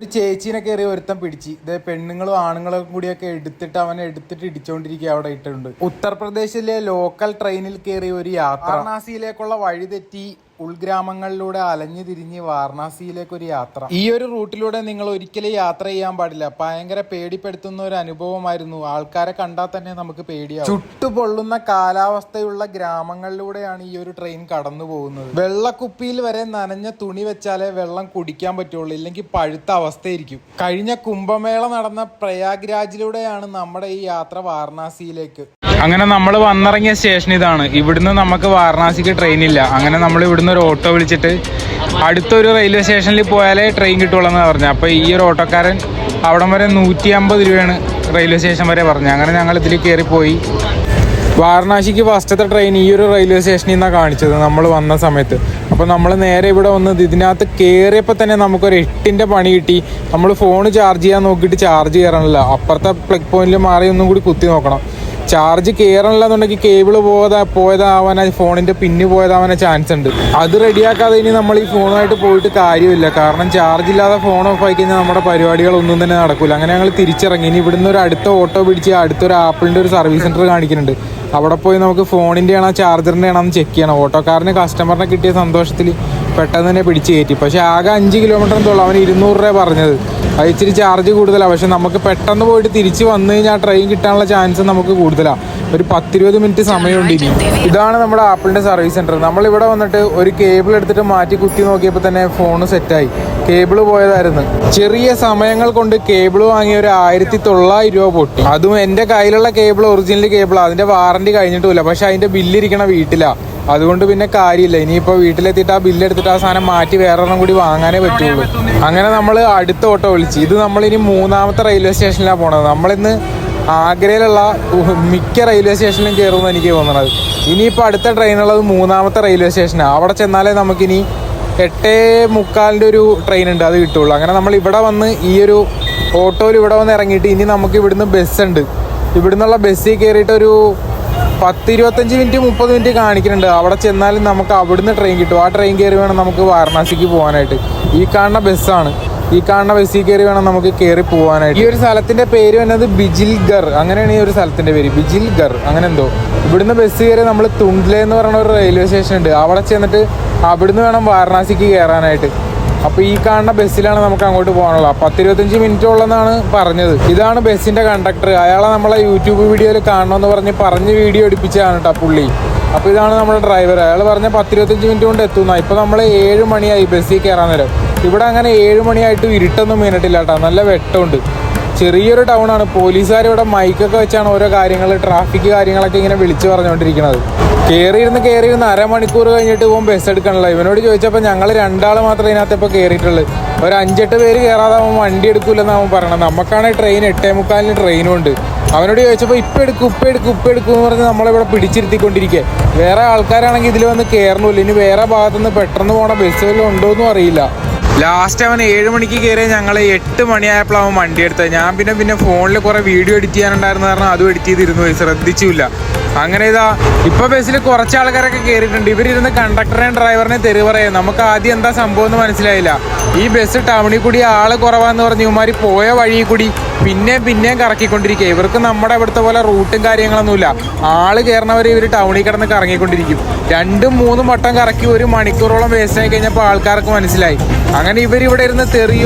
ഒരു ചേച്ചീനെ കയറി ഒരുത്തം പിടിച്ച് ഇത് പെണ്ണുങ്ങളും ആണുങ്ങളും കൂടിയൊക്കെ അവനെ എടുത്തിട്ട് ഇടിച്ചോണ്ടിരിക്കുക അവിടെ ഇട്ടുണ്ട്. ഉത്തർപ്രദേശിലെ ലോക്കൽ ട്രെയിനിൽ കയറി ഒരു യാത്ര. വാരണാസിയിലേക്കുള്ള വഴി തെറ്റി ഉൾഗ്രാമങ്ങളിലൂടെ അലഞ്ഞു തിരിഞ്ഞ് വാരണാസിയിലേക്ക് ഒരു യാത്ര. ഈ ഒരു റൂട്ടിലൂടെ നിങ്ങൾ ഒരിക്കലും യാത്ര ചെയ്യാൻ പാടില്ല. ഭയങ്കര പേടിപ്പെടുത്തുന്ന ഒരു അനുഭവമായിരുന്നു. ആൾക്കാരെ കണ്ടാൽ തന്നെ നമുക്ക് പേടിയാവും. ചുട്ടുപൊള്ളുന്ന കാലാവസ്ഥയുള്ള ഗ്രാമങ്ങളിലൂടെയാണ് ഈ ഒരു ട്രെയിൻ കടന്നു പോകുന്നത്. വെള്ളക്കുപ്പിയിൽ വരെ നനഞ്ഞ തുണി വെച്ചാലേ വെള്ളം കുടിക്കാൻ പറ്റുള്ളൂ, ഇല്ലെങ്കിൽ പഴുത്ത അവസ്ഥയായിരിക്കും. കഴിഞ്ഞ കുംഭമേള നടന്ന പ്രയാഗ്രാജിലൂടെയാണ് നമ്മുടെ ഈ യാത്ര വാരണാസിയിലേക്ക്. അങ്ങനെ നമ്മൾ വന്നിറങ്ങിയ സ്റ്റേഷൻ ഇതാണ്. ഇവിടുന്ന് നമുക്ക് വാരണാസിക്ക് ട്രെയിൻ ഇല്ല. അങ്ങനെ നമ്മൾ ഇവിടുന്ന് ഒരു ഓട്ടോ വിളിച്ചിട്ട് അടുത്തൊരു റെയിൽവേ സ്റ്റേഷനിൽ പോയാലേ ട്രെയിൻ കിട്ടുള്ളൂ എന്ന് പറഞ്ഞു. അപ്പോൾ ഈ ഒരു ഓട്ടോക്കാരൻ അവിടം വരെ 150 രൂപയാണ് റെയിൽവേ സ്റ്റേഷൻ വരെ പറഞ്ഞത്. അങ്ങനെ ഞങ്ങൾ ഇതിൽ കയറിപ്പോയി. വാരണാസിക്ക് ഫസ്റ്റത്തെ ട്രെയിൻ ഈ ഒരു റെയിൽവേ സ്റ്റേഷനിൽ നിന്നാണ് കാണിച്ചത് നമ്മൾ വന്ന സമയത്ത്. അപ്പോൾ നമ്മൾ നേരെ ഇവിടെ വന്ന് ഇതിനകത്ത് കയറിയപ്പോൾ തന്നെ നമുക്കൊരു 8ന്റെ പണി കിട്ടി. നമ്മൾ ഫോൺ ചാർജ് ചെയ്യാൻ നോക്കിയിട്ട് ചാർജ് കയറണില്ല. അപ്പുറത്തെ പ്ലഗ് പോയിന്റിൽ മാറി ഒന്നും കൂടി കുത്തി നോക്കണം. ചാർജ് കയറണില്ല എന്നുണ്ടെങ്കിൽ കേബിൾ പോയതാവാനാ, ഫോണിന്റെ പിന്ന് പോയതാവാനാ ചാൻസ് ഉണ്ട്. അത് റെഡിയാക്കാതെ ഇനി നമ്മൾ ഈ ഫോണുമായിട്ട് പോയിട്ട് കാര്യമില്ല. കാരണം ചാർജ് ഇല്ലാതെ ഫോൺ ഓഫ് ആയി കഴിഞ്ഞാൽ നമ്മുടെ പരിപാടികളൊന്നും തന്നെ നടക്കില്ല. അങ്ങനെ ഞങ്ങൾ തിരിച്ചിറങ്ങി. ഇനി ഇവിടുന്ന് ഒരു അടുത്ത ഓട്ടോ പിടിച്ച് അടുത്തൊരു ആപ്പിളിന്റെ ഒരു സർവീസ് സെന്റർ കാണിക്കുന്നുണ്ട്. അവിടെ പോയി നമുക്ക് ഫോണിന്റെ ആണോ ചാർജറിന്റെ ആണോ എന്ന് ചെക്ക് ചെയ്യണം. ഓട്ടോക്കാരന് കസ്റ്റമറിനെ കിട്ടിയ സന്തോഷത്തിൽ പെട്ടെന്ന് തന്നെ പിടിച്ച് കയറ്റി. പക്ഷെ ആകെ 5 കിലോമീറ്റർ എന്തോളം. അവന് 200 രൂപ പറഞ്ഞത്. അത് ഇച്ചിരി ചാർജ് കൂടുതലാണ്. പക്ഷെ നമുക്ക് പെട്ടെന്ന് പോയിട്ട് തിരിച്ച് വന്നു കഴിഞ്ഞാൽ ട്രെയിൻ കിട്ടാനുള്ള ചാൻസ് നമുക്ക് കൂടുതലാണ്. ഒരു 10-20 മിനിറ്റ് സമയമുണ്ട് ഇനി. ഇതാണ് നമ്മുടെ ആപ്പിളിന്റെ സർവീസ് സെന്റർ. നമ്മളിവിടെ വന്നിട്ട് ഒരു കേബിൾ എടുത്തിട്ട് മാറ്റി കുത്തി നോക്കിയപ്പോൾ തന്നെ ഫോൺ സെറ്റായി. കേബിള് പോയതായിരുന്നു. ചെറിയ സമയങ്ങൾ കൊണ്ട് കേബിള് വാങ്ങിയ ഒരു 1900 രൂപ പൊട്ടി. അതും എൻ്റെ കയ്യിലുള്ള കേബിൾ ഒറിജിനൽ കേബിളാണ്. അതിന്റെ വാറണ്ടി കഴിഞ്ഞിട്ടില്ല. പക്ഷെ അതിന്റെ ബില്ലിരിക്കണ വീട്ടിലാണ്. അതുകൊണ്ട് പിന്നെ കാര്യമില്ല. ഇനിയിപ്പോൾ വീട്ടിലെത്തിയിട്ട് ആ ബില്ലെടുത്തിട്ട് ആ സാധനം മാറ്റി വേറെ ഒരെണ്ണം കൂടി വാങ്ങാനേ പറ്റുള്ളൂ. അങ്ങനെ നമ്മൾ അടുത്ത ഓട്ടോ വിളിച്ച്. ഇത് നമ്മളിനി 3ാമത്തെ റെയിൽവേ സ്റ്റേഷനിലാണ് പോണത്. നമ്മളിന്ന് ആഗ്രയിലുള്ള മിക്ക റെയിൽവേ സ്റ്റേഷനിലും കയറുമെന്ന് എനിക്ക് തോന്നുന്നത്. ഇനിയിപ്പോൾ അടുത്ത ട്രെയിനുള്ളത് 3ാമത്തെ റെയിൽവേ സ്റ്റേഷനാണ്. അവിടെ ചെന്നാലേ നമുക്കിനി 8:45 ഒരു ട്രെയിൻ ഉണ്ട്, അത് കിട്ടുള്ളൂ. അങ്ങനെ നമ്മൾ ഇവിടെ വന്ന് ഈ ഒരു ഓട്ടോയിൽ ഇവിടെ വന്ന് ഇറങ്ങിയിട്ട് ഇനി നമുക്ക് ഇവിടുന്ന് ബസ്സുണ്ട്. ഇവിടുന്നുള്ള ബസ്സിൽ കയറിയിട്ട് ഒരു 10-25 മിനിറ്റ് 30 മിനിറ്റ് കാണിക്കുന്നുണ്ട്. അവിടെ ചെന്നാലും നമുക്ക് അവിടുന്ന് ട്രെയിൻ കിട്ടും. ആ ട്രെയിൻ കയറി വേണം നമുക്ക് വാരണാസിക്ക് പോകാനായിട്ട്. ഈ കാണുന്ന ബസ്സാണ്. ഈ കാണുന്ന ബസ്സിൽ കയറി വേണം നമുക്ക് കയറി പോകാനായിട്ട്. ഈ ഒരു സ്ഥലത്തിന്റെ പേര് വന്നത് ബിജിൽഗർ, അങ്ങനെയാണ് ഈ ഒരു സ്ഥലത്തിന്റെ പേര്, ബിജിൽഗർ അങ്ങനെ എന്തോ. ഇവിടുന്ന് ബസ് കയറി നമ്മൾ തുണ്ട്ലെ എന്ന് പറയുന്ന ഒരു റെയിൽവേ സ്റ്റേഷൻ ഉണ്ട്. അവിടെ ചെന്നിട്ട് അവിടുന്ന് വേണം വാരണാസിക്ക് കയറാനായിട്ട്. അപ്പോൾ ഈ കാണുന്ന ബസ്സിലാണ് നമുക്ക് അങ്ങോട്ട് പോകാനുള്ളത്. 10-25 മിനിറ്റ് ഉള്ളതെന്നാണ് പറഞ്ഞത്. ഇതാണ് ബസ്സിന്റെ കണ്ടക്ടർ. അയാളെ നമ്മളെ യൂട്യൂബ് വീഡിയോയിൽ കാണണമെന്ന് പറഞ്ഞ് വീഡിയോ എടുപ്പിച്ചതാണ് കേട്ടോ പുള്ളി. അപ്പോൾ ഇതാണ് നമ്മുടെ ഡ്രൈവർ. അയാൾ പറഞ്ഞ 10-25 മിനിറ്റ് കൊണ്ട് എത്തുന്ന. ഇപ്പോൾ നമ്മൾ 7 മണിയായി ബസ്സിൽ കയറാൻ നേരം. ഇവിടെ അങ്ങനെ 7 മണിയായിട്ട് ഇരുട്ടൊന്നും വീണിട്ടില്ല കേട്ടോ. നല്ല വെട്ടമുണ്ട്. ചെറിയൊരു ടൗൺ ആണ്. പോലീസുകാർ ഇവിടെ മൈക്കൊക്കെ വെച്ചാണ് ഓരോ കാര്യങ്ങൾ, ട്രാഫിക് കാര്യങ്ങളൊക്കെ ഇങ്ങനെ വിളിച്ചു പറഞ്ഞുകൊണ്ടിരിക്കുന്നത്. കയറിയിരുന്ന് അരമണിക്കൂർ കഴിഞ്ഞിട്ട് പോകുമ്പോൾ ബസ് എടുക്കണല്ലോ. ഇവനോട് ചോദിച്ചപ്പോൾ ഞങ്ങൾ 2 ആൾ മാത്രമേ ഇതിനകത്ത് ഇപ്പോൾ കയറിയിട്ടുള്ളൂ. ഒരു 5-8 പേര് കയറാതെ അവൻ വണ്ടി എടുക്കൂലെന്ന് അവൻ പറയണത്. നമുക്കാണെങ്കിൽ ട്രെയിൻ 8:45 ട്രെയിനും ഉണ്ട്. അവനോട് ചോദിച്ചപ്പോൾ ഇപ്പം എടുക്കും എന്ന് പറഞ്ഞ് നമ്മളിവിടെ പിടിച്ചിരുത്തിക്കൊണ്ടിരിക്കുക. വേറെ ആൾക്കാരാണെങ്കിൽ ഇതിൽ വന്ന് കയറണില്ല. ഇനി വേറെ ഭാഗത്തുനിന്ന് പെട്ടെന്ന് പോകണ ബസ് വല്ലതും ഉണ്ടോയെന്നും അറിയില്ല. ലാസ്റ്റ് അവൻ 7 മണിക്ക് കയറിയ ഞങ്ങൾ 8 മണിയായപ്പോൾ അവൻ വണ്ടി എടുത്തത്. ഞാൻ പിന്നെ ഫോണിൽ കുറേ വീഡിയോ എഡിറ്റ് ചെയ്യാനുണ്ടായിരുന്നു കാരണം അതും എഡിറ്റ് ചെയ്തിരുന്നു, ശ്രദ്ധിച്ചില്ല. അങ്ങനെ ഇപ്പൊ ബസ്സിൽ കുറച്ച് ആൾക്കാരൊക്കെ കയറിയിട്ടുണ്ട്. ഇവരിരുന്ന് കണ്ടക്ടറിനെയും ഡ്രൈവറിനെയും തെറി പറയും. നമുക്ക് ആദ്യം എന്താ സംഭവം എന്ന് മനസ്സിലായില്ല. ഈ ബസ് ടൗണിൽ കൂടി ആള് കുറവാന്ന് പറഞ്ഞ് ഇവന്മാർ പോയ വഴിയിൽ കൂടി പിന്നെയും കറക്കിക്കൊണ്ടിരിക്കുക. ഇവർക്ക് നമ്മുടെ ഇവിടുത്തെ പോലെ റൂട്ടും കാര്യങ്ങളൊന്നുമില്ല. ആള് കയറണവർ ഇവർ ടൗണിൽ കിടന്ന് കറങ്ങിക്കൊണ്ടിരിക്കും. 2-3 വട്ടം കറക്കി 1 മണിക്കൂറോളം വേസ്റ്റ് ആയി കഴിഞ്ഞപ്പോൾ ആൾക്കാർക്ക് മനസ്സിലായി. അങ്ങനെ ഇവരിവിടെ ഇരുന്ന്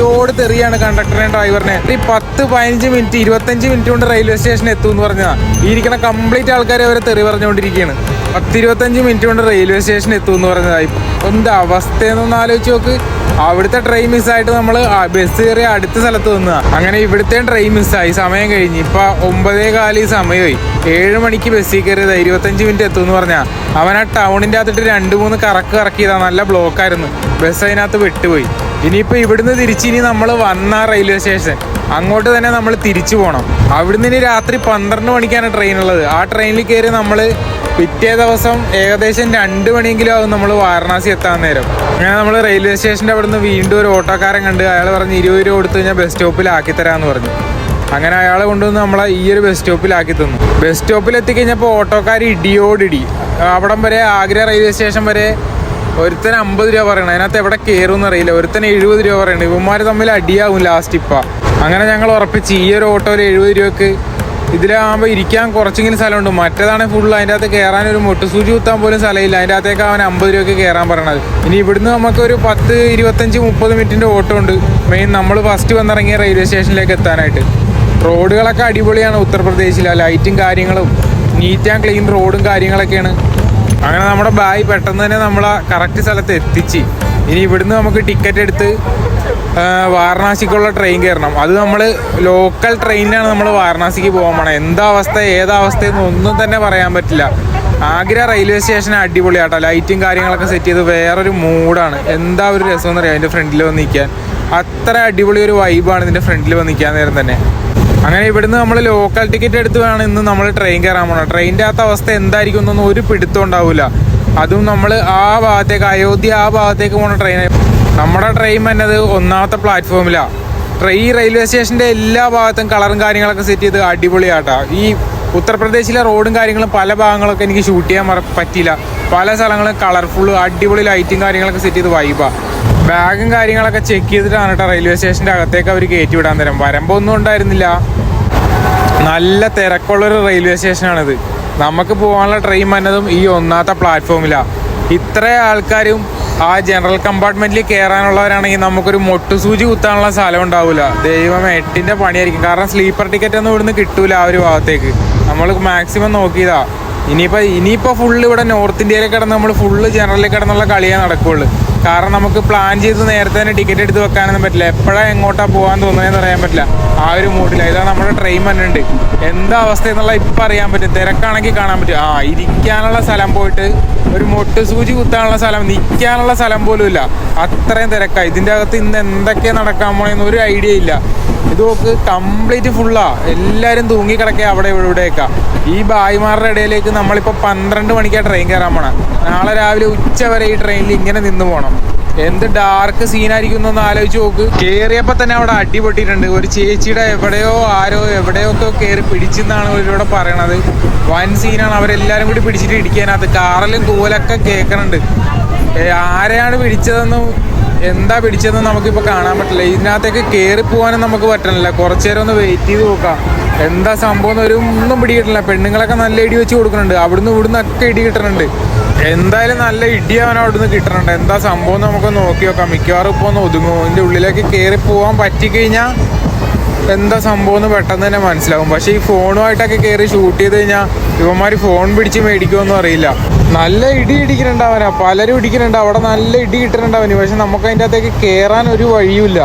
തെറിയാണ് കണ്ടക്ടറിനെയും ഡ്രൈവറിനെ. ഈ 10-15 മിനിറ്റ് 25 മിനിറ്റ് കൊണ്ട് റെയിൽവേ സ്റ്റേഷനിൽ എത്തുമെന്ന് പറഞ്ഞാൽ ഈ ഇരിക്കുന്ന കംപ്ലീറ്റ് ആൾക്കാർ അവരെ തെറി പറഞ്ഞുകൊണ്ടിരിക്കുകയാണ്. 10-25 മിനിറ്റ് കൊണ്ട് റെയിൽവേ സ്റ്റേഷനിൽ എത്തുമെന്ന് പറഞ്ഞതായി. എന്താ അവസ്ഥയെന്നൊന്ന് ആലോചിച്ച് നോക്ക്. അവിടുത്തെ ട്രെയിൻ മിസ്സായിട്ട് നമ്മൾ ബസ് കയറി അടുത്ത സ്ഥലത്ത് വന്നതാണ്. അങ്ങനെ ഇവിടുത്തെ ട്രെയിൻ മിസ്സായി. സമയം കഴിഞ്ഞ് ഇപ്പം 9:15 സമയമായി. 7 മണിക്ക് ബസ്സിൽ കയറിയത് 25 മിനിറ്റ് എത്തുമെന്ന് പറഞ്ഞാൽ അവൻ ആ ടൗണിൻ്റെ അകത്തിട്ട് 2-3 കറക്കിയതാണ്. നല്ല ബ്ലോക്കായിരുന്നു. ബസ് അതിനകത്ത് വിട്ടുപോയി. ഇനിയിപ്പോൾ ഇവിടുന്ന് തിരിച്ചിനി നമ്മൾ വന്ന റെയിൽവേ സ്റ്റേഷൻ അങ്ങോട്ട് തന്നെ നമ്മൾ തിരിച്ചു പോകണം. അവിടുന്ന് ഇനി രാത്രി 12 മണിക്കാണ് ട്രെയിൻ ഉള്ളത്. ആ ട്രെയിനിൽ കയറി നമ്മൾ പിറ്റേ ദിവസം ഏകദേശം 2 മണിയെങ്കിലും ആകും നമ്മൾ വാരണാസി എത്താൻ നേരം. അങ്ങനെ നമ്മൾ റെയിൽവേ സ്റ്റേഷൻ്റെ അവിടുന്ന് വീണ്ടും ഒരു ഓട്ടോക്കാരൻ കണ്ട്. അയാൾ പറഞ്ഞ് 20 രൂപ കൊടുത്തു കഴിഞ്ഞാൽ ബസ് സ്റ്റോപ്പിലാക്കി തരാമെന്ന് പറഞ്ഞു. അങ്ങനെ അയാളെ കൊണ്ടുവന്ന് നമ്മളെ ഈ ഒരു ബസ് സ്റ്റോപ്പിലാക്കി തന്നു. ബസ് സ്റ്റോപ്പിൽ എത്തിക്കഴിഞ്ഞപ്പോൾ ഓട്ടോക്കാർ ഇടിയോടിടി. അവിടം വരെ ആഗ്ര റെയിൽവേ സ്റ്റേഷൻ വരെ ഒരുത്തന് 50 രൂപ പറയണം. അതിനകത്ത് എവിടെ കയറുമെന്ന് അറിയില്ല. ഒരുത്തന് 70 രൂപ പറയണം. ഇവന്മാർ തമ്മിൽ അടിയാവും ലാസ്റ്റ്. അങ്ങനെ ഞങ്ങൾ ഉറപ്പിച്ച് ഈ ഒരു ഓട്ടോയിൽ 70 രൂപക്ക്. ഇതിലാകുമ്പോൾ ഇരിക്കാൻ കുറച്ചെങ്കിലും സ്ഥലമുണ്ട്. മറ്റേതാണ് ഫുള്ള്. അതിൻ്റെ അകത്ത് കയറാൻ ഒരു മുട്ടുസൂചി കുത്താൻ പോലും സ്ഥലമില്ല. അതിൻ്റെ അകത്തേക്ക് അവൻ 50 രൂപയ്ക്ക് കയറാൻ പറയണത്. ഇനി ഇവിടുന്ന് നമുക്കൊരു 10, 25, 30 മിനിറ്റിൻ്റെ ഓട്ടോ ഉണ്ട്. മെയിൻ നമ്മൾ ഫസ്റ്റ് വന്നിറങ്ങിയ റെയിൽവേ സ്റ്റേഷനിലേക്ക് എത്താനായിട്ട്. റോഡുകളൊക്കെ അടിപൊളിയാണ് ഉത്തർപ്രദേശിൽ. ലൈറ്റും കാര്യങ്ങളും നീറ്റ് ആൻഡ് ക്ലീൻ റോഡും കാര്യങ്ങളൊക്കെയാണ്. അങ്ങനെ നമ്മുടെ ബായ് പെട്ടെന്ന് തന്നെ നമ്മളെ കറക്റ്റ് സ്ഥലത്ത് എത്തിച്ച്. ഇനി ഇവിടുന്ന് നമുക്ക് ടിക്കറ്റ് എടുത്ത് വാരണാസിക്കുള്ള ട്രെയിൻ കയറണം. അത് നമ്മൾ ലോക്കൽ ട്രെയിനിലാണ് നമ്മൾ വാരണാസിക്ക് പോകാൻ പോകണം. എന്താ അവസ്ഥ ഏതാവസ്ഥയെന്ന് ഒന്നും തന്നെ പറയാൻ പറ്റില്ല. ആഗ്ര റെയിൽവേ സ്റ്റേഷൻ അടിപൊളിയാട്ടോ. ലൈറ്റും കാര്യങ്ങളൊക്കെ സെറ്റ് ചെയ്ത് വേറൊരു മൂഡാണ്. എന്താ ഒരു രസം എന്ന് അറിയാം അതിൻ്റെ ഫ്രണ്ടിൽ വന്ന് നിൽക്കാൻ. അത്ര അടിപൊളി ഒരു വൈബാണ് ഇതിൻ്റെ ഫ്രണ്ടിൽ വന്ന് നിൽക്കാൻ നേരം തന്നെ. അങ്ങനെ ഇവിടുന്ന് നമ്മൾ ലോക്കൽ ടിക്കറ്റ് എടുത്ത് വേണം ഇന്ന് നമ്മൾ ട്രെയിൻ കയറാൻ പോകണം. ട്രെയിനിൻ്റെ അകത്ത് അവസ്ഥ എന്തായിരിക്കും എന്നൊന്നും ഒരു പിടുത്തം ഉണ്ടാവില്ല. അതും നമ്മൾ ആ ഭാഗത്തേക്ക് അയോധ്യ ആ ഭാഗത്തേക്ക് പോകുന്ന ട്രെയിൻ. നമ്മുടെ ട്രെയിൻ വന്നത് 1ാമത്തെ പ്ലാറ്റ്ഫോമിലാണ്. ഈ റെയിൽവേ സ്റ്റേഷൻ്റെ എല്ലാ ഭാഗത്തും കളറും കാര്യങ്ങളൊക്കെ സെറ്റ് ചെയ്ത് അടിപൊളിയാട്ടോ. ഈ ഉത്തർപ്രദേശിലെ റോഡും കാര്യങ്ങളും പല ഭാഗങ്ങളൊക്കെ എനിക്ക് ഷൂട്ട് ചെയ്യാൻ പറ്റിയില്ല. പല സ്ഥലങ്ങളും കളർഫുള്ള് അടിപൊളി ലൈറ്റും കാര്യങ്ങളൊക്കെ സെറ്റ് ചെയ്ത് വൈബാണ്. ബാഗും കാര്യങ്ങളൊക്കെ ചെക്ക് ചെയ്തിട്ടാണ് കേട്ടോ റെയിൽവേ സ്റ്റേഷൻ്റെ അകത്തേക്ക് അവർ കയറ്റി വിടാൻ തരാം. വരുമ്പോൾ ഒന്നും ഉണ്ടായിരുന്നില്ല. നല്ല തിരക്കുള്ളൊരു റെയിൽവേ സ്റ്റേഷനാണിത്. നമുക്ക് പോകാനുള്ള ട്രെയിൻ വന്നതും ഈ 1ാമത്തെ പ്ലാറ്റ്ഫോമിലാണ്. ഇത്ര ആൾക്കാരും ആ ജനറൽ കമ്പാർട്ട്മെന്റിൽ കയറാനുള്ളവരാണെങ്കിൽ നമുക്കൊരു മൊട്ടുസൂചി കുത്താനുള്ള സ്ഥലം ഉണ്ടാവില്ല. ദൈവമേ 8ന്റെ പണിയായിരിക്കും. കാരണം സ്ലീപ്പർ ടിക്കറ്റ് ഒന്നും ഇവിടുന്ന് കിട്ടൂല ആ ഒരു ഭാഗത്തേക്ക്. നമ്മൾ മാക്സിമം നോക്കിയതാ. ഇനിയിപ്പോൾ ഫുള്ള് ഇവിടെ നോർത്ത് ഇന്ത്യയിൽ കിടന്ന് നമ്മൾ ഫുള്ള് ജനറലിൽ കിടന്നുള്ള കളിയേ നടക്കുകയുള്ളൂ. കാരണം നമുക്ക് പ്ലാൻ ചെയ്ത് നേരത്തെ തന്നെ ടിക്കറ്റ് എടുത്ത് വെക്കാനൊന്നും പറ്റില്ല. എപ്പോഴാണ് എങ്ങോട്ടാണ് പോകാൻ തോന്നുന്നതെന്ന് അറിയാൻ പറ്റില്ല. ആ ഒരു മൂഡില്ല. ഇതാണ് നമ്മുടെ ട്രെയിൻ വന്നിട്ടുണ്ട്. എന്താ അവസ്ഥ എന്നുള്ള ഇപ്പം അറിയാൻ പറ്റും. തിരക്കാണെങ്കിൽ കാണാൻ പറ്റും. ഇരിക്കാനുള്ള സ്ഥലം പോയിട്ട് ഒരു മൊട്ടുസൂചി കുത്താനുള്ള സ്ഥലം, നിൽക്കാനുള്ള സ്ഥലം പോലും ഇല്ല. അത്രയും തിരക്കാണ്. ഇതിൻ്റെ അകത്ത് ഇന്ന് എന്തൊക്കെ നടക്കാൻ പോണെന്ന് ഒരു ഐഡിയ ഇല്ല. ഇത് നോക്ക്, കംപ്ലീറ്റ് ഫുള്ളാ. എല്ലാവരും തൂങ്ങിക്കിടക്കുക അവിടെ ഇവിടെയൊക്കെ. ഈ ഭായിമാരുടെ ഇടയിലേക്ക് നമ്മളിപ്പോൾ 12 മണിക്കാണ് ട്രെയിൻ കയറാൻ പോണം. നാളെ രാവിലെ ഉച്ച വരെ ഈ ട്രെയിനിൽ ഇങ്ങനെ നിന്ന് പോകണം. എന്ത് ഡാർക്ക് സീനായിരിക്കും എന്നൊന്ന് ആലോചിച്ച് നോക്ക്. കയറിയപ്പോൾ തന്നെ അവിടെ അടിപൊട്ടിയിട്ടുണ്ട്. ഒരു ചേച്ചിയുടെ എവിടെയോ ഒക്കെ കയറി പിടിച്ചെന്നാണ് ഇവരിവിടെ പറയണത്. വൻ സീനാണ്. അവരെല്ലാവരും കൂടി പിടിച്ചിട്ട് ഇടിക്കാനകത്ത് കാറിലും കൂലൊക്കെ കേൾക്കണുണ്ട്. ആരെയാണ് പിടിച്ചതെന്നും എന്താ പിടിച്ചതെന്ന് നമുക്കിപ്പോൾ കാണാൻ പറ്റില്ല. ഇതിനകത്തേക്ക് കയറി പോകാനും നമുക്ക് പറ്റണില്ല. കുറച്ചു നേരം ഒന്ന് വെയിറ്റ് ചെയ്ത് നോക്കാം എന്താ സംഭവം. ഒന്നും പിടികിട്ടില്ല. പെണ്ണുങ്ങളൊക്കെ നല്ല ഇടി വെച്ച് കൊടുക്കുന്നുണ്ട്. അവിടുന്ന് ഇവിടുന്നൊക്കെ ഇടി കിട്ടുന്നുണ്ട്. എന്തായാലും നല്ല ഇടി അവൻ അവിടുന്ന് കിട്ടുന്നുണ്ട്. എന്താ സംഭവം നമുക്ക് നോക്കി നോക്കാം. മിക്കവാറും ഇപ്പോൾ ഒന്ന് ഒതുങ്ങും. ഇതിൻ്റെ ഉള്ളിലേക്ക് കയറി പോകാൻ പറ്റിക്കഴിഞ്ഞാൽ എന്താ സംഭവം എന്ന് പെട്ടെന്ന് തന്നെ മനസ്സിലാവും. പക്ഷേ ഈ ഫോണുമായിട്ടൊക്കെ കയറി ഷൂട്ട് ചെയ്ത് കഴിഞ്ഞാൽ ഇവന്മാർ ഫോൺ പിടിച്ച് മേടിക്കുമെന്നും അറിയില്ല. നല്ല ഇടി ഇടിക്കുന്നുണ്ടാവനാ. പലരും ഇടിക്കുന്നുണ്ട്. അവിടെ നല്ല ഇടി കിട്ടുന്നുണ്ടാവന്. പക്ഷെ നമുക്ക് അതിൻ്റെ അകത്തേക്ക് കയറാൻ ഒരു വഴിയുമില്ല.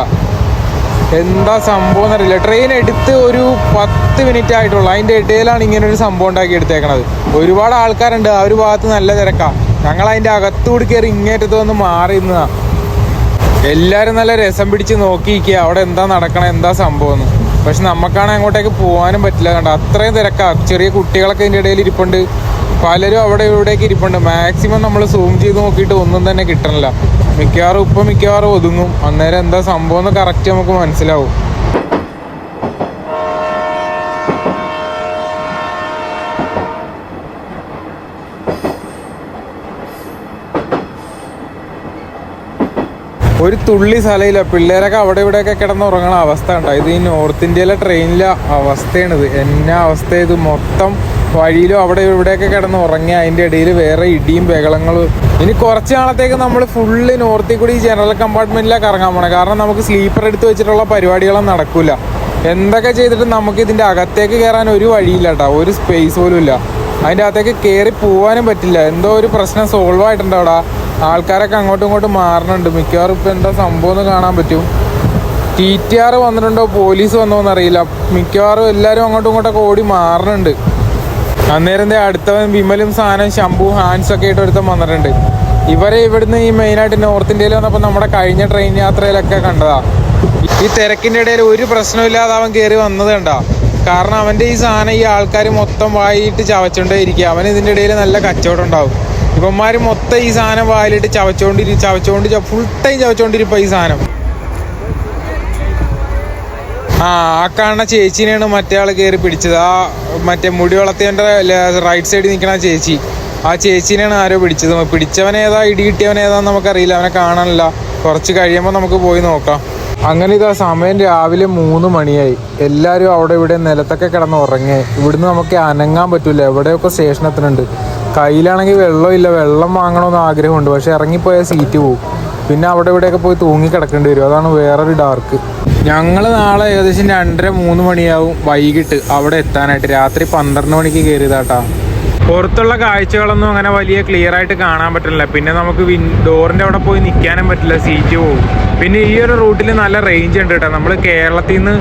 എന്താ സംഭവം എന്നറിയില്ല. ട്രെയിൻ എടുത്ത് ഒരു 10 മിനിറ്റ് ആയിട്ടുള്ളൂ. അതിൻ്റെ ഇടയിലാണ് ഇങ്ങനൊരു സംഭവം ഉണ്ടാക്കി എടുത്തേക്കണത്. ഒരുപാട് ആൾക്കാരുണ്ട്. ആ ഒരു ഭാഗത്ത് നല്ല തിരക്കാണ്. ഞങ്ങൾ അതിൻ്റെ അകത്തൂടി കയറി ഇങ്ങേറ്റത്ത് വന്ന് മാറി നിന്നതാണ്. എല്ലാവരും നല്ല രസം പിടിച്ച് നോക്കിയിരിക്കുക അവിടെ എന്താ നടക്കണം, എന്താ സംഭവം എന്ന്. പക്ഷെ നമുക്കാണെങ്കിൽ അങ്ങോട്ടേക്ക് പോകാനും പറ്റില്ല. കണ്ട അത്രയും തിരക്കാണ്. ചെറിയ കുട്ടികളൊക്കെ ഇതിൻ്റെ ഇടയിൽ ഇരിപ്പുണ്ട്. പലരും അവിടെ ഇവിടേക്ക് ഇരിപ്പുണ്ട്. മാക്സിമം നമ്മൾ സൂം ചെയ്ത് നോക്കിയിട്ട് ഒന്നും തന്നെ കിട്ടണില്ല. മിക്കവാറും ഒതുങ്ങും. അന്നേരം എന്താ സംഭവം എന്ന് കറക്റ്റ് നമുക്ക് മനസ്സിലാവും. ഒരു തുള്ളി സ്ഥലമില്ല. പിള്ളേരൊക്കെ അവിടെ ഇവിടെയൊക്കെ കിടന്ന് ഉറങ്ങണ അവസ്ഥ ഉണ്ടാവും. ഇത് ഈ നോർത്ത് ഇന്ത്യയിലെ ട്രെയിനിലെ അവസ്ഥയാണിത്. എന്നാ അവസ്ഥ ഇത്. മൊത്തം വഴിയിലും അവിടെ ഇവിടെയൊക്കെ കിടന്ന് ഉറങ്ങി. അതിൻ്റെ ഇടയിൽ വേറെ ഇടിയും ബഹളങ്ങളും. ഇനി കുറച്ച് നാളത്തേക്ക് നമ്മൾ ഫുള്ള് നോർത്തിൽ കൂടി ഈ ജനറൽ കമ്പാർട്ട്മെൻറ്റിലാണ് കറങ്ങാൻ പോകണം. കാരണം നമുക്ക് സ്ലീപ്പർ എടുത്ത് വെച്ചിട്ടുള്ള പരിപാടികളൊന്നും നടക്കില്ല. എന്തൊക്കെ ചെയ്തിട്ട് നമുക്ക് ഇതിൻ്റെ അകത്തേക്ക് കയറാൻ ഒരു വഴിയില്ല കേട്ടോ. ഒരു സ്പേസ് പോലും ഇല്ല. അതിൻ്റെ അകത്തേക്ക് കയറി പോകാനും പറ്റില്ല. എന്തോ ഒരു പ്രശ്നം സോൾവ് ആയിട്ടുണ്ട് അവിടെ. ആൾക്കാരൊക്കെ അങ്ങോട്ടും ഇങ്ങോട്ടും മാറുന്നുണ്ട്. മിക്കവാറും ഇപ്പോൾ എന്താ സംഭവം എന്ന് കാണാൻ പറ്റും. TTR വന്നിട്ടുണ്ടോ പോലീസ് വന്നോന്ന് അറിയില്ല. മിക്കവാറും എല്ലാവരും അങ്ങോട്ടും ഇങ്ങോട്ടൊക്കെ ഓടി മാറുന്നുണ്ട്. അന്നേരം അടുത്തവൻ വിമലും സാധനം ശംഭു ഹാൻസൊക്കെ ആയിട്ട് ഒരുത്തം വന്നിട്ടുണ്ട്. ഇവരെ ഇവിടുന്ന് ഈ മെയിനായിട്ട് നോർത്ത് ഇന്ത്യയിൽ വന്നപ്പോൾ നമ്മുടെ കഴിഞ്ഞ ട്രെയിൻ യാത്രയിലൊക്കെ കണ്ടതാ. ഈ തിരക്കിൻ്റെ ഇടയിൽ ഒരു പ്രശ്നമില്ലാതെ അവൻ കയറി വന്നത് കണ്ടാ. കാരണം അവൻ്റെ ഈ സാധനം ഈ ആൾക്കാർ മൊത്തം വായിട്ട് ചവച്ചോണ്ടേ ഇരിക്കുക. അവൻ ഇതിൻ്റെ ഇടയിൽ നല്ല കച്ചവടം ഉണ്ടാവും. ഇവന്മാർ മൊത്തം ഈ സാധനം വായിലിട്ട് ഫുൾ ടൈം ചവച്ചോണ്ടിരിക്കുക ഈ സാധനം. ആ കാണുന്ന ചേച്ചീനെയാണ് മറ്റേ ആൾ കയറി പിടിച്ചത്. ആ മറ്റേ മുടി വളർത്തിയവൻ്റെ റൈറ്റ് സൈഡിൽ നിൽക്കണ ചേച്ചി. ആ ചേച്ചീനെയാണ് ആരോ പിടിച്ചത്. പിടിച്ചവനേതാ ഇടി കിട്ടിയവനേതാന്ന് നമുക്കറിയില്ല, അവനെ കാണാനില്ല. കുറച്ച് കഴിയുമ്പോൾ നമുക്ക് പോയി നോക്കാം. അങ്ങനെ ഇതാ സമയം രാവിലെ 3 മണിയായി. എല്ലാവരും അവിടെ ഇവിടെ നിലത്തൊക്കെ കിടന്ന് ഉറങ്ങി. ഇവിടുന്ന് നമുക്ക് അനങ്ങാൻ പറ്റില്ല. എവിടെയൊക്കെ സ്റ്റേഷൻ എത്തുന്നുണ്ട്. കയ്യിലാണെങ്കിൽ വെള്ളമില്ല, വെള്ളം വാങ്ങണമെന്ന് ആഗ്രഹമുണ്ട്. പക്ഷെ ഇറങ്ങിപ്പോയാൽ സീറ്റ് പോകും. പിന്നെ അവിടെ ഇവിടെയൊക്കെ പോയി തൂങ്ങി കിടക്കേണ്ടി വരും. അതാണ് വേറൊരു ഡാർക്ക്. ഞങ്ങൾ നാളെ ഏകദേശം 2:30-3 മണിയാവും വൈകിട്ട് അവിടെ എത്താനായിട്ട്. രാത്രി 12 മണിക്ക് കയറിയതാട്ടാ. പുറത്തുള്ള കാഴ്ചകളൊന്നും അങ്ങനെ വലിയ ക്ലിയർ ആയിട്ട് കാണാൻ പറ്റില്ല. പിന്നെ നമുക്ക് ഡോറിൻ്റെ അവിടെ പോയി നിൽക്കാനും പറ്റില്ല, സീറ്റ് പോകും. പിന്നെ ഈ ഒരു റൂട്ടിൽ നല്ല റേഞ്ച് ഉണ്ട് കേട്ടോ. നമ്മൾ കേരളത്തിൽ നിന്ന്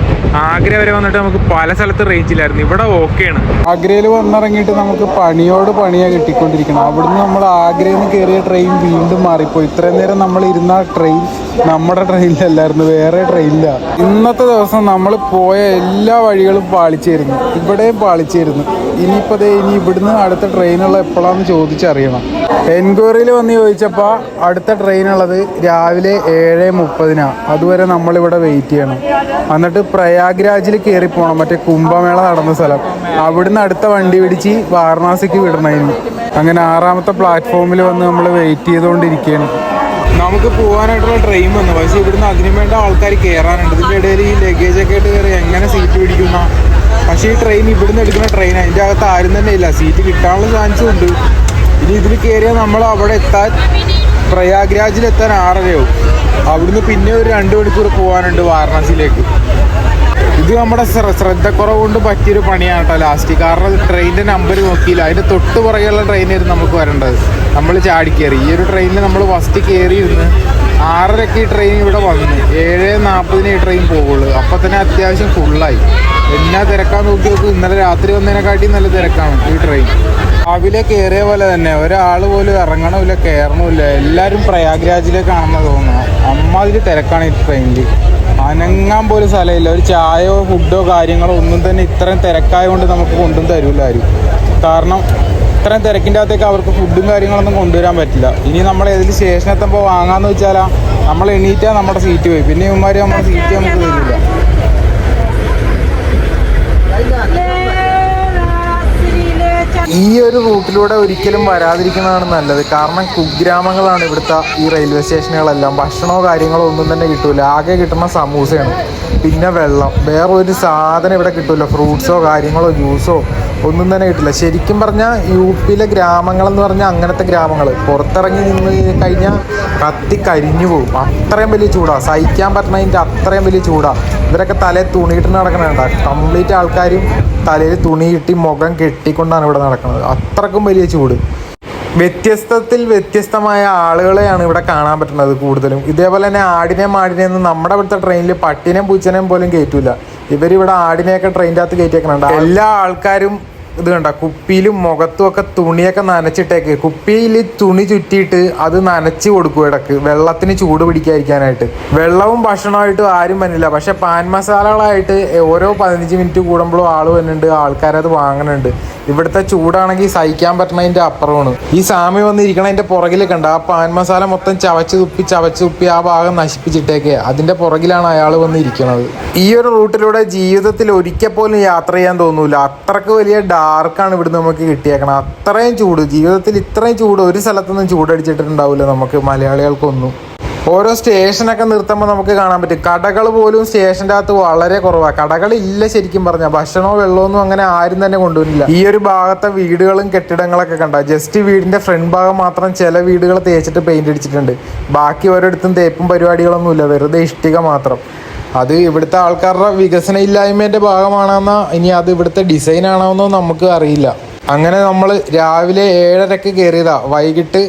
ആഗ്ര വരെ വന്നിട്ട് നമുക്ക് പല സ്ഥലത്ത് റേഞ്ചിലായിരുന്നു. ഇവിടെ ഓക്കെയാണ്. ആഗ്രയിൽ വന്നിറങ്ങിയിട്ട് നമുക്ക് പണിയോട് പണിയാണ് കിട്ടിക്കൊണ്ടിരിക്കണം. അവിടുന്ന് നമ്മൾ ആഗ്രയിൽ നിന്ന് കയറിയ ട്രെയിൻ വീണ്ടും മാറിപ്പോയി. ഇത്രയും നേരം നമ്മൾ ഇരുന്ന ട്രെയിൻ നമ്മുടെ ട്രെയിനിലല്ലായിരുന്നു, വേറെ ട്രെയിനിലാണ്. ഇന്നത്തെ ദിവസം നമ്മൾ പോയ എല്ലാ വഴികളും പാളിച്ചായിരുന്നു. ഇവിടെയും പാളിച്ചായിരുന്നു. ഇനിയിപ്പോൾ ഇനി ഇവിടുന്ന് അടുത്ത ട്രെയിനുള്ള എപ്പോഴാണെന്ന് ചോദിച്ചറിയണം. എൻക്വയറിയിൽ വന്ന് ചോദിച്ചപ്പോൾ അടുത്ത ട്രെയിനുള്ളത് രാവിലെ 7:30. അതുവരെ നമ്മളിവിടെ വെയിറ്റ് ചെയ്യണം. എന്നിട്ട് പ്രയാഗ്രാജിൽ കയറിപ്പോണം, മറ്റേ കുംഭമേള നടന്ന സ്ഥലം. അവിടുന്ന് അടുത്ത വണ്ടി പിടിച്ച് വാരണാസിക്ക് വിടണമായിരുന്നു. അങ്ങനെ 6ാമത്തെ പ്ലാറ്റ്ഫോമിൽ വന്ന് നമ്മൾ വെയിറ്റ് ചെയ്തുകൊണ്ടിരിക്കുകയാണ്. നമുക്ക് പോകാനായിട്ടുള്ള ട്രെയിൻ വന്നു. പക്ഷേ ഇവിടുന്ന് അതിനു വേണ്ട ആൾക്കാർ കയറാനുണ്ട്. ഇതിൻ്റെ ഇടയിൽ ഈ ലഗേജൊക്കെ ആയിട്ട് കയറി എങ്ങനെ സീറ്റ് പിടിക്കുന്ന. പക്ഷേ ഈ ട്രെയിൻ ഇവിടുന്ന് എടുക്കുന്ന ട്രെയിൻ, അതിൻ്റെ അകത്ത് ആരും തന്നെ ഇല്ല. സീറ്റ് കിട്ടാനുള്ള ചാൻസും ഉണ്ട്. ഇനി ഇതിൽ കയറിയാൽ നമ്മൾ അവിടെ എത്താൻ, പ്രയാഗ്രാജിലെത്താൻ 6:30 അവിടുന്ന് പിന്നെ ഒരു 2 മണിക്കൂർ പോകാനുണ്ട് വാരണാസിയിലേക്ക്. ഇത് നമ്മുടെ ശ്രദ്ധക്കുറവ് കൊണ്ട് പറ്റിയൊരു പണിയാണ് കേട്ടോ ലാസ്റ്റ്. കാരണം ട്രെയിനിൻ്റെ നമ്പർ നോക്കിയില്ല. അതിൻ്റെ തൊട്ട് പുറകെയുള്ള ട്രെയിനായിരുന്നു നമുക്ക് വരേണ്ടത്. നമ്മൾ ചാടിക്കയറി. ഈ ഒരു ട്രെയിനിൽ നമ്മൾ ഫസ്റ്റ് കയറിയിരുന്ന് 6:30 ഈ ട്രെയിൻ ഇവിടെ വന്നു. 7:40 ഈ ട്രെയിൻ പോകുള്ളൂ. അപ്പോൾ തന്നെ അത്യാവശ്യം ഫുള്ളായി. എന്നാ തിരക്കാൻ നോക്കി നോക്കും. ഇന്നലെ രാത്രി വന്നതിനെക്കാട്ടി നല്ല തിരക്കാണ് ഈ ട്രെയിൻ. രാവിലെ കയറിയ പോലെ തന്നെ ഒരാൾ പോലും ഇറങ്ങണമില്ല, കയറണമില്ല. എല്ലാവരും പ്രയാഗ്രാജിലേക്കാണെന്ന് തോന്നുന്നു. അമ്മാതിരി തിരക്കാണ് ഈ ട്രെയിനിൽ. അനങ്ങാൻ പോലും സ്ഥലമില്ല. ഒരു ചായയോ ഫുഡോ കാര്യങ്ങളോ ഒന്നും തന്നെ ഇത്രയും തിരക്കായതുകൊണ്ട് നമുക്ക് കൊണ്ടും തരൂല ആരും. കാരണം ഇത്രയും തിരക്കിൻ്റെ അകത്തേക്ക് അവർക്ക് ഫുഡും കാര്യങ്ങളൊന്നും കൊണ്ടുവരാൻ പറ്റില്ല. ഇനി നമ്മൾ ഏതെങ്കിലും സ്റ്റേഷനെത്തുമ്പോൾ വാങ്ങാമെന്ന് വെച്ചാൽ നമ്മൾ എണീറ്റാൽ നമ്മുടെ സീറ്റ് പോയി. പിന്നെ ഇവന്മാർ നമ്മുടെ സീറ്റ് നമുക്ക് തരില്ല. ഈ ഒരു റൂട്ടിലൂടെ ഒരിക്കലും വരാതിരിക്കുന്നതാണ് നല്ലത്. കാരണം കുഗ്രാമങ്ങളാണ് ഇവിടുത്തെ ഈ റെയിൽവേ സ്റ്റേഷനുകളെല്ലാം. ഭക്ഷണമോ കാര്യങ്ങളോ ഒന്നും തന്നെ കിട്ടൂല. ആകെ കിട്ടുന്ന സമൂസയാണ്, പിന്നെ വെള്ളം. വേറെ ഒരു സാധനം ഇവിടെ കിട്ടൂല. ഫ്രൂട്ട്സോ കാര്യങ്ങളോ ജ്യൂസോ ഒന്നും തന്നെ കിട്ടില്ല. ശരിക്കും പറഞ്ഞാൽ UP-യിലെ ഗ്രാമങ്ങളെന്ന് പറഞ്ഞാൽ അങ്ങനത്തെ ഗ്രാമങ്ങൾ. പുറത്തിറങ്ങി നിന്ന് കഴിഞ്ഞാൽ കത്തി കരിഞ്ഞു പോകും. അത്രയും വലിയ ചൂടാണ്. സഹിക്കാൻ പറ്റുന്നതിൻ്റെ അത്രയും വലിയ ചൂടാണ്. ഇവരൊക്കെ തലയിൽ തുണിയിട്ട് നടക്കണുണ്ട. കംപ്ലീറ്റ് ആൾക്കാരും തലയിൽ തുണി കിട്ടി മുഖം കെട്ടിക്കൊണ്ടാണ് ഇവിടെ നടക്കുന്നത്. അത്രക്കും വലിയ ചൂട്. വ്യത്യസ്തമായ ആളുകളെയാണ് ഇവിടെ കാണാൻ പറ്റുന്നത് കൂടുതലും. ഇതേപോലെ തന്നെ ആടിനെയും മാടിനെയൊന്നും നമ്മുടെ ഇവിടുത്തെ ട്രെയിനിൽ പട്ടിനെയും പൂച്ചനെയും പോലും കയറ്റൂല. ഇവരിവിടെ ആടിനെയൊക്കെ ട്രെയിനിൻ്റെ അകത്ത് കയറ്റിയേക്കണുണ്ട്. എല്ലാ ആൾക്കാരും ഇത് കണ്ട കുപ്പിയിലും മുഖത്തും ഒക്കെ തുണിയൊക്കെ നനച്ചിട്ടേക്ക്. കുപ്പിയിൽ തുണി ചുറ്റിയിട്ട് അത് നനച്ച് കൊടുക്കും ഇടക്ക്, വെള്ളത്തിന് ചൂട് പിടിക്കാതിരിക്കാനായിട്ട്. വെള്ളവും ഭക്ഷണമായിട്ടും ആരും വന്നില്ല. പക്ഷെ പാൻ മസാലകളായിട്ട് ഓരോ 15 മിനിറ്റ് കൂടുമ്പോഴും ആൾ വരുന്നുണ്ട്, ആൾക്കാരത് വാങ്ങുന്നുണ്ട്. ഇവിടുത്തെ ചൂടാണെങ്കിൽ സഹിക്കാൻ പറ്റുന്നതിൻ്റെ അപ്പുറമാണ്. ഈ സാമി വന്നിരിക്കണതിൻ്റെ പുറകിൽ കണ്ട ആ പാൻ മസാല മൊത്തം ചവച്ച് തുപ്പി ആ ഭാഗം നശിപ്പിച്ചിട്ടേക്ക്. അതിൻ്റെ പുറകിലാണ് അയാൾ വന്നിരിക്കുന്നത്. ഈ ഒരു റൂട്ടിലൂടെ ജീവിതത്തിൽ ഒരിക്കൽ പോലും യാത്ര ചെയ്യാൻ തോന്നൂല. അത്രക്ക് വലിയ ഡാർക്കാണ് ഇവിടുന്ന് നമുക്ക് കിട്ടിയേക്കണം. അത്രയും ചൂട്, ജീവിതത്തിൽ ഇത്രയും ചൂട് ഒരു സ്ഥലത്തൊന്നും ചൂടടിച്ചിട്ടുണ്ടാവില്ല നമുക്ക് മലയാളികൾക്കൊന്നും. ഓരോ സ്റ്റേഷനൊക്കെ നിർത്തുമ്പോൾ നമുക്ക് കാണാൻ പറ്റും കടകൾ പോലും സ്റ്റേഷൻ്റെ അകത്ത് വളരെ കുറവാണ്. കടകളില്ല ശരിക്കും പറഞ്ഞാൽ. ഭക്ഷണമോ വെള്ളമൊന്നും അങ്ങനെ ആരും തന്നെ കൊണ്ടുവരില്ല. ഈ ഒരു ഭാഗത്തെ വീടുകളും കെട്ടിടങ്ങളൊക്കെ കണ്ട ജസ്റ്റ് വീടിൻ്റെ ഫ്രണ്ട് ഭാഗം മാത്രം ചില വീടുകൾ തേച്ചിട്ട് പെയിന്റ് അടിച്ചിട്ടുണ്ട്. ബാക്കി ഓരോരുത്തും തേപ്പും പരിപാടികളൊന്നുമില്ല, വെറുതെ ഇഷ്ടിക മാത്രം. അത് ഇവിടുത്തെ ആൾക്കാരുടെ വികസന ഇല്ലായ്മേൻ്റെ ഭാഗമാണെന്നോ ഇനി അത് ഇവിടുത്തെ ഡിസൈൻ ആണോന്നോ നമുക്ക് അറിയില്ല. അങ്ങനെ നമ്മൾ രാവിലെ 7:30 കയറിയതാ. വൈകിട്ട്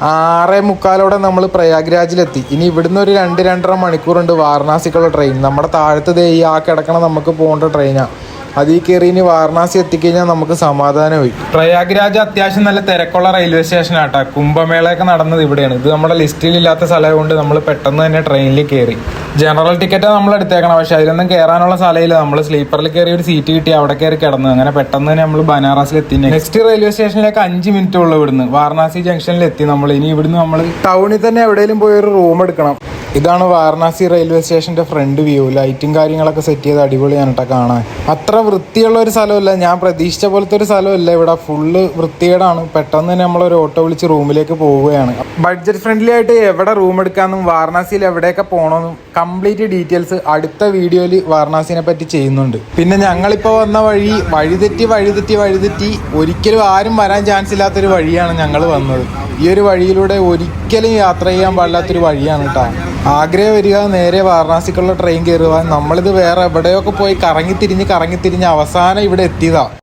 6:45 നമ്മൾ പ്രയാഗ്രാജിലെത്തി. ഇനി ഇവിടുന്ന് ഒരു 2-2.5 മണിക്കൂറുണ്ട് വാരണാസിക്കുള്ള ട്രെയിൻ. നമ്മുടെ താഴത്ത് ഈ കിടക്കണ നമുക്ക് പോകേണ്ട ട്രെയിനാണ്. അതിൽ കയറി ഇനി വാരണാസി എത്തിക്കഴിഞ്ഞാൽ നമുക്ക് സമാധാനമായി. പ്രയാഗ്രാജ് അത്യാവശ്യം നല്ല തിരക്കുള്ള റെയിൽവേ സ്റ്റേഷനാട്ടോ. കുംഭമേളയൊക്കെ നടന്നത് ഇവിടെയാണ്. ഇത് നമ്മുടെ ലിസ്റ്റിലില്ലാത്ത സ്ഥലം കൊണ്ട് നമ്മൾ പെട്ടെന്ന് തന്നെ ട്രെയിനിൽ കയറി. ജനറൽ ടിക്കറ്റാണ് നമ്മൾ എടുത്തേക്കണം. പക്ഷെ അതിലൊന്നും കയറാനുള്ള സ്ഥലമില്ല. നമ്മൾ സ്ലീപ്പറിൽ കയറി ഒരു സീറ്റ് കിട്ടി അവിടെ കയറി കിടന്നു. അങ്ങനെ പെട്ടെന്ന് തന്നെ നമ്മൾ ബനാറസിൽ എത്തി. നെക്സ്റ്റ് റെയിൽവേ സ്റ്റേഷനിലേക്ക് 5 മിനിറ്റ് ഉള്ളൂ ഇവിടുന്ന്. വാരണാസി ജംഗ്ഷനിൽ എത്തി നമ്മൾ. ഇനി ഇവിടുന്ന് നമ്മൾ ടൗണിൽ തന്നെ എവിടെയെങ്കിലും പോയി ഒരു റൂം എടുക്കണം. ഇതാണ് വാരണാസി റെയിൽവേ സ്റ്റേഷന്റെ ഫ്രണ്ട് വ്യൂ. ലൈറ്റും കാര്യങ്ങളൊക്കെ സെറ്റ് ചെയ്ത് അടിപൊളിയാണ് കേട്ടോ കാണാൻ. അത്ര വൃത്തിയുള്ള ഒരു സ്ഥലമല്ല, ഞാൻ പ്രതീക്ഷിച്ച പോലത്തെ ഒരു സ്ഥലമല്ല. ഇവിടെ ഫുള്ള് വൃത്തികേടാണ്. പെട്ടെന്ന് തന്നെ നമ്മളൊരു ഓട്ടോ വിളിച്ച് റൂമിലേക്ക് പോവുകയാണ്. ബഡ്ജറ്റ് ഫ്രണ്ട്ലി ആയിട്ട് എവിടെ റൂം എടുക്കാമെന്നും വാരണാസിയിൽ എവിടെയൊക്കെ പോകണമെന്നും കംപ്ലീറ്റ് ഡീറ്റെയിൽസ് അടുത്ത വീഡിയോയിൽ വാരണാസിനെ പറ്റി ചെയ്യുന്നുണ്ട്. പിന്നെ ഞങ്ങളിപ്പോൾ വന്ന വഴിതെറ്റി ഒരിക്കലും ആരും വരാൻ ചാൻസ് ഇല്ലാത്തൊരു വഴിയാണ് ഞങ്ങൾ വന്നത്. ഈ ഒരു വഴിയിലൂടെ ഒരിക്കലും യാത്ര ചെയ്യാൻ പാടില്ലാത്തൊരു വഴിയാണ് കേട്ടോ. ആഗ്രഹം വരിക, നേരെ വാരണാസിക്കുള്ള ട്രെയിൻ കയറുക. നമ്മളിത് വേറെ എവിടെയൊക്കെ പോയി കറങ്ങി തിരിഞ്ഞ് അവസാനം ഇവിടെ എത്തിയതാണ്.